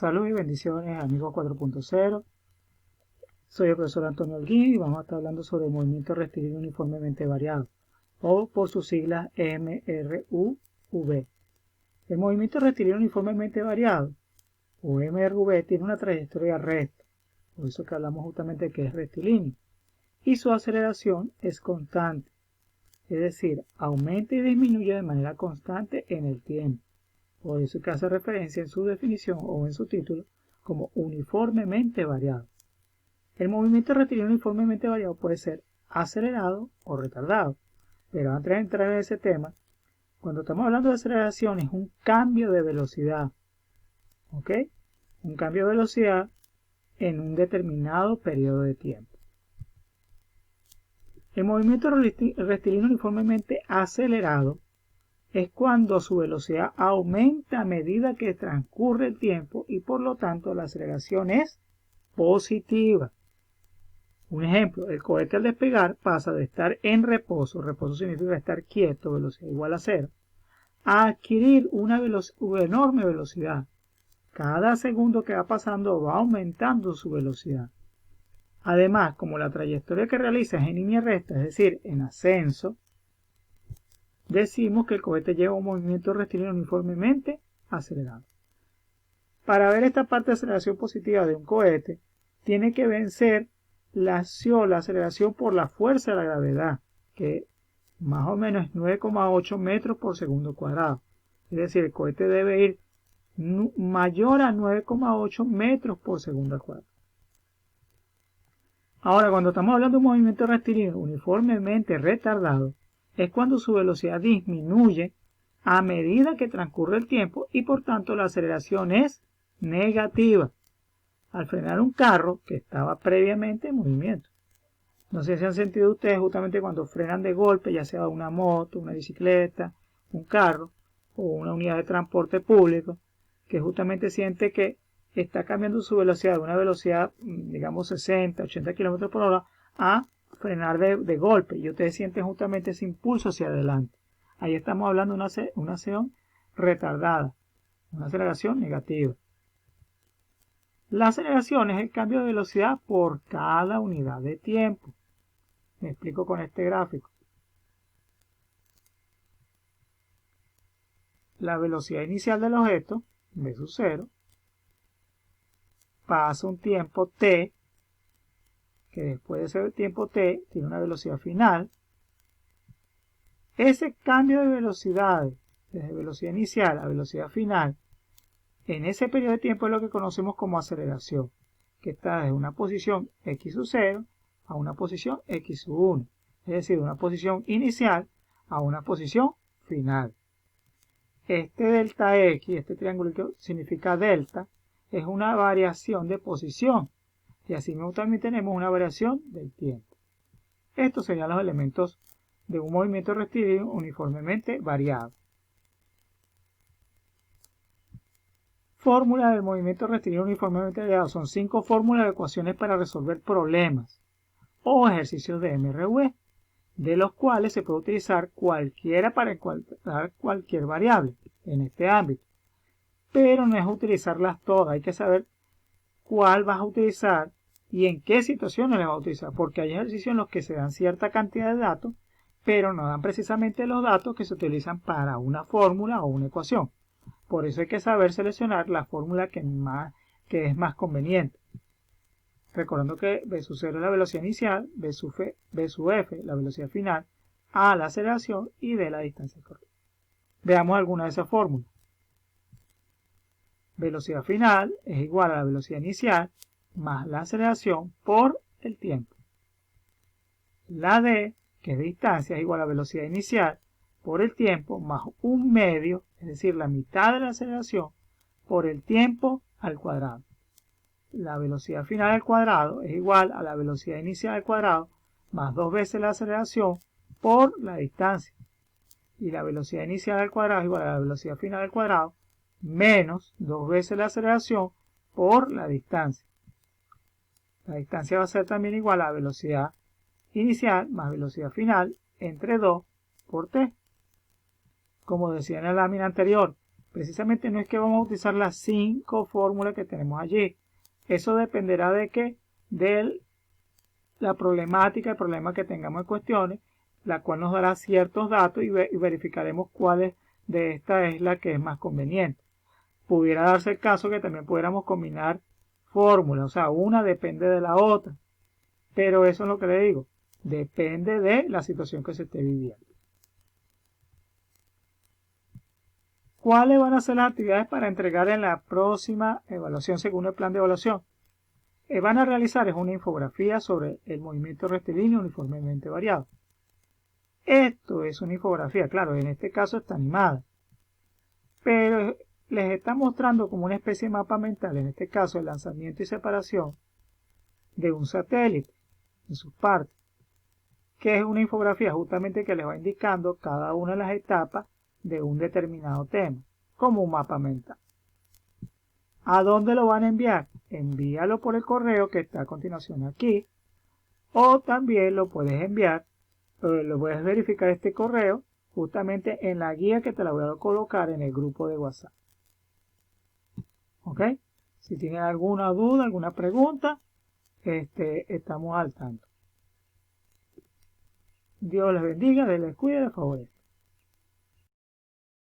Salud y bendiciones, amigos 4.0. Soy el profesor Antonio Holguín y vamos a estar hablando sobre el movimiento rectilíneo uniformemente variado, o por sus siglas MRUV. El movimiento rectilíneo uniformemente variado, o MRV, tiene una trayectoria recta, por eso que hablamos justamente que es rectilíneo, y su aceleración es constante, es decir, aumenta y disminuye de manera constante en el tiempo. Por eso que hace referencia en su definición o en su título como uniformemente variado. El movimiento rectilíneo uniformemente variado puede ser acelerado o retardado. Pero antes de entrar en ese tema, cuando estamos hablando de aceleración es un cambio de velocidad. ¿Ok? Un cambio de velocidad en un determinado periodo de tiempo. El movimiento rectilíneo uniformemente acelerado es cuando su velocidad aumenta a medida que transcurre el tiempo y por lo tanto la aceleración es positiva. Un ejemplo, el cohete al despegar pasa de estar en reposo significa estar quieto, velocidad igual a 0, a adquirir una enorme velocidad. Cada segundo que va pasando va aumentando su velocidad. Además, como la trayectoria que realiza es en línea recta, es decir, en ascenso, decimos que el cohete lleva un movimiento rectilíneo uniformemente acelerado. Para ver esta parte de aceleración positiva de un cohete, tiene que vencer la aceleración por la fuerza de la gravedad, que más o menos es 9,8 metros por segundo cuadrado. Es decir, el cohete debe ir mayor a 9,8 metros por segundo cuadrado. Ahora, cuando estamos hablando de un movimiento rectilíneo uniformemente retardado, es cuando su velocidad disminuye a medida que transcurre el tiempo y por tanto la aceleración es negativa. Al frenar un carro que estaba previamente en movimiento. No sé si han sentido ustedes justamente cuando frenan de golpe, ya sea una moto, una bicicleta, un carro o una unidad de transporte público, que justamente siente que está cambiando su velocidad de una velocidad, digamos 60, 80 km por hora a frenar de golpe y ustedes sienten justamente ese impulso hacia adelante. Ahí estamos hablando de una acción retardada, una aceleración negativa. La aceleración es el cambio de velocidad por cada unidad de tiempo. Me explico con este gráfico. La velocidad inicial del objeto, v sub 0, pasa un tiempo t, que después de ese tiempo t tiene una velocidad final. Ese cambio de velocidad, desde velocidad inicial a velocidad final, en ese periodo de tiempo es lo que conocemos como aceleración, que está desde una posición x sub 0 a una posición x sub 1, es decir, de una posición inicial a una posición final. Este delta x, este triángulo que significa delta, es una variación de posición y así mismo también tenemos una variación del tiempo. Estos serían los elementos de un movimiento rectilíneo uniformemente variado. Fórmula del movimiento rectilíneo uniformemente variado. Son 5 fórmulas de ecuaciones para resolver problemas o ejercicios de MRV, de los cuales se puede utilizar cualquiera para encontrar cualquier variable en este ámbito. Pero no es utilizarlas todas, hay que saber cuál vas a utilizar y en qué situaciones las vas a utilizar, porque hay ejercicios en los que se dan cierta cantidad de datos, pero no dan precisamente los datos que se utilizan para una fórmula o una ecuación. Por eso hay que saber seleccionar la fórmula que es más conveniente. Recordando que v sub 0 es la velocidad inicial, v sub f la velocidad final, a la aceleración y d la distancia correcta. Veamos alguna de esas fórmulas. Velocidad final es igual a la velocidad inicial más la aceleración por el tiempo. La d, que es distancia, es igual a la velocidad inicial por el tiempo más un medio, es decir, la mitad de la aceleración, por el tiempo al cuadrado. La velocidad final al cuadrado es igual a la velocidad inicial al cuadrado más 2 veces la aceleración por la distancia. Y la velocidad inicial al cuadrado es igual a la velocidad final al cuadrado menos 2 veces la aceleración por la distancia. La distancia va a ser también igual a la velocidad inicial más velocidad final entre 2 por t. Como decía en la lámina anterior, Precisamente no es que vamos a utilizar las 5 fórmulas que tenemos allí. Eso dependerá de qué, de la problemática, el problema que tengamos en cuestiones, la cual nos dará ciertos datos y verificaremos cuál de estas es la que es más conveniente. Pudiera darse el caso que también pudiéramos combinar fórmulas, o sea, una depende de la otra, pero eso es lo que le digo, depende de la situación que se esté viviendo. ¿Cuáles van a ser las actividades para entregar en la próxima evaluación según el plan de evaluación? Van a realizar es una infografía sobre el movimiento rectilíneo uniformemente variado. Esto es una infografía, claro, en este caso está animada, pero les está mostrando como una especie de mapa mental, en este caso el lanzamiento y separación de un satélite en sus partes, que es una infografía justamente que les va indicando cada una de las etapas de un determinado tema, como un mapa mental. ¿A dónde lo van a enviar? Envíalo por el correo que está a continuación aquí, o también lo puedes enviar, lo puedes verificar este correo justamente en la guía que te la voy a colocar en el grupo de WhatsApp. ¿Ok? Si tienes alguna duda, alguna pregunta, estamos al tanto. Dios les bendiga, les cuide y les favorezca.